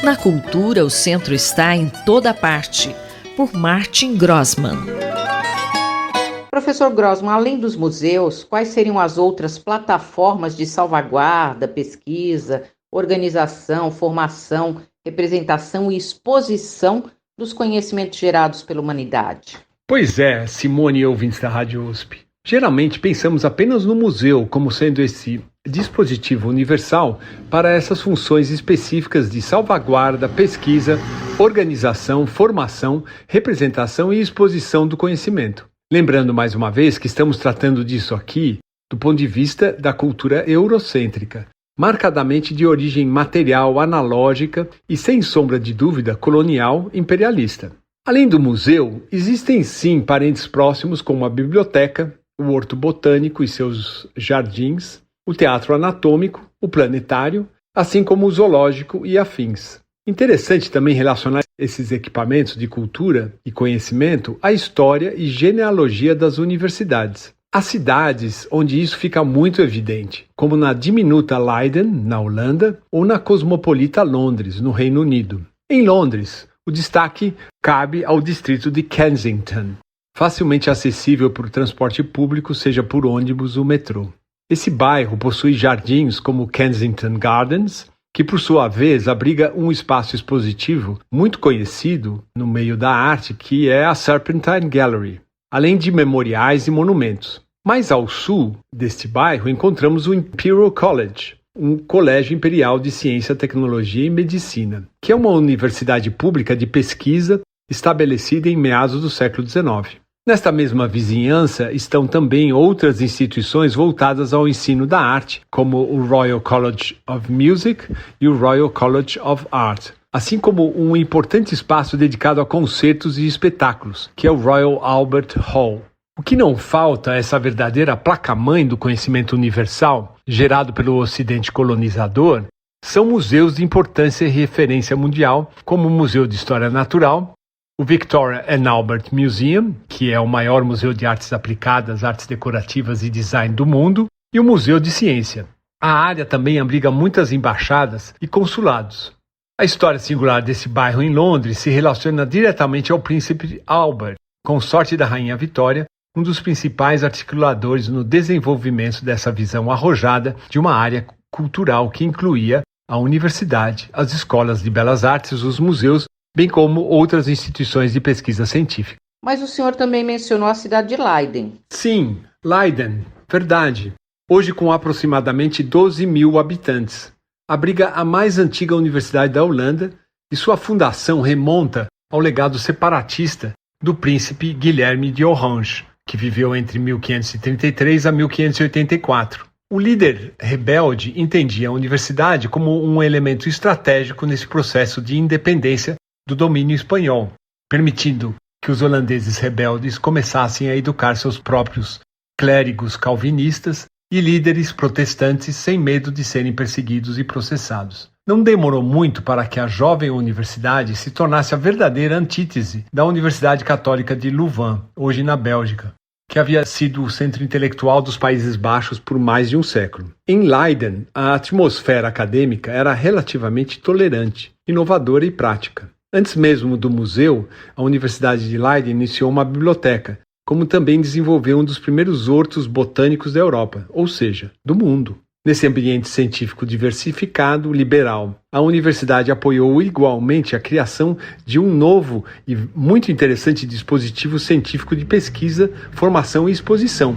Na cultura, o centro está em toda parte, por Martin Grossmann. Professor Grossmann, além dos museus, quais seriam as outras plataformas de salvaguarda, pesquisa, organização, formação, representação e exposição dos conhecimentos gerados pela humanidade? Pois é, Simone e ouvintes da Rádio USP. Geralmente pensamos apenas no museu como sendo esse dispositivo universal para essas funções específicas de salvaguarda, pesquisa, organização, formação, representação e exposição do conhecimento. Lembrando mais uma vez que estamos tratando disso aqui do ponto de vista da cultura eurocêntrica, marcadamente de origem material, analógica e, sem sombra de dúvida, colonial, imperialista. Além do museu, existem sim parentes próximos como a biblioteca, o horto botânico e seus jardins, o teatro anatômico, o planetário, assim como o zoológico e afins. Interessante também relacionar esses equipamentos de cultura e conhecimento à história e genealogia das universidades. Há cidades onde isso fica muito evidente, como na diminuta Leiden, na Holanda, ou na cosmopolita Londres, no Reino Unido. Em Londres, o destaque cabe ao distrito de Kensington, facilmente acessível por transporte público, seja por ônibus ou metrô. Esse bairro possui jardins como Kensington Gardens, que por sua vez abriga um espaço expositivo muito conhecido no meio da arte, que é a Serpentine Gallery, além de memoriais e monumentos. Mais ao sul deste bairro encontramos o Imperial College, um colégio imperial de ciência, tecnologia e medicina, que é uma universidade pública de pesquisa estabelecida em meados do século XIX. Nesta mesma vizinhança estão também outras instituições voltadas ao ensino da arte, como o Royal College of Music e o Royal College of Art, assim como um importante espaço dedicado a concertos e espetáculos, que é o Royal Albert Hall. O que não falta é essa verdadeira placa-mãe do conhecimento universal, gerado pelo Ocidente colonizador, são museus de importância e referência mundial, como o Museu de História Natural, o Victoria and Albert Museum, que é o maior museu de artes aplicadas, artes decorativas e design do mundo, e o Museu de Ciência. A área também abriga muitas embaixadas e consulados. A história singular desse bairro em Londres se relaciona diretamente ao príncipe Albert, consorte da rainha Vitória, um dos principais articuladores no desenvolvimento dessa visão arrojada de uma área cultural que incluía a universidade, as escolas de belas artes, os museus, bem como outras instituições de pesquisa científica. Mas o senhor também mencionou a cidade de Leiden. Sim, Leiden, verdade. Hoje com aproximadamente 12 mil habitantes. Abriga a mais antiga universidade da Holanda e sua fundação remonta ao legado separatista do príncipe Guilherme de Orange, que viveu entre 1533 a 1584. O líder rebelde entendia a universidade como um elemento estratégico nesse processo de independência do domínio espanhol, permitindo que os holandeses rebeldes começassem a educar seus próprios clérigos calvinistas e líderes protestantes sem medo de serem perseguidos e processados. Não demorou muito para que a jovem universidade se tornasse a verdadeira antítese da Universidade Católica de Louvain, hoje na Bélgica, que havia sido o centro intelectual dos Países Baixos por mais de um século. Em Leiden, a atmosfera acadêmica era relativamente tolerante, inovadora e prática. Antes mesmo do museu, a Universidade de Leiden iniciou uma biblioteca, como também desenvolveu um dos primeiros hortos botânicos da Europa, ou seja, do mundo. Nesse ambiente científico diversificado, liberal, a universidade apoiou igualmente a criação de um novo e muito interessante dispositivo científico de pesquisa, formação e exposição,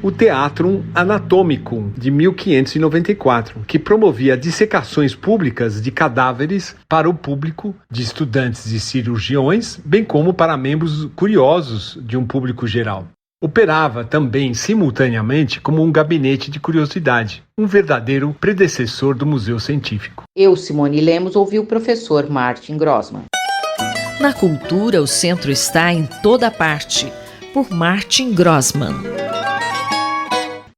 o Theatrum Anatomicum, de 1594, que promovia dissecações públicas de cadáveres para o público de estudantes e cirurgiões, bem como para membros curiosos de um público geral. Operava também simultaneamente como um gabinete de curiosidade, um verdadeiro predecessor do Museu Científico. Eu, Simone Lemos, ouvi o professor Martin Grossmann. Na cultura, o centro está em toda parte, por Martin Grossmann.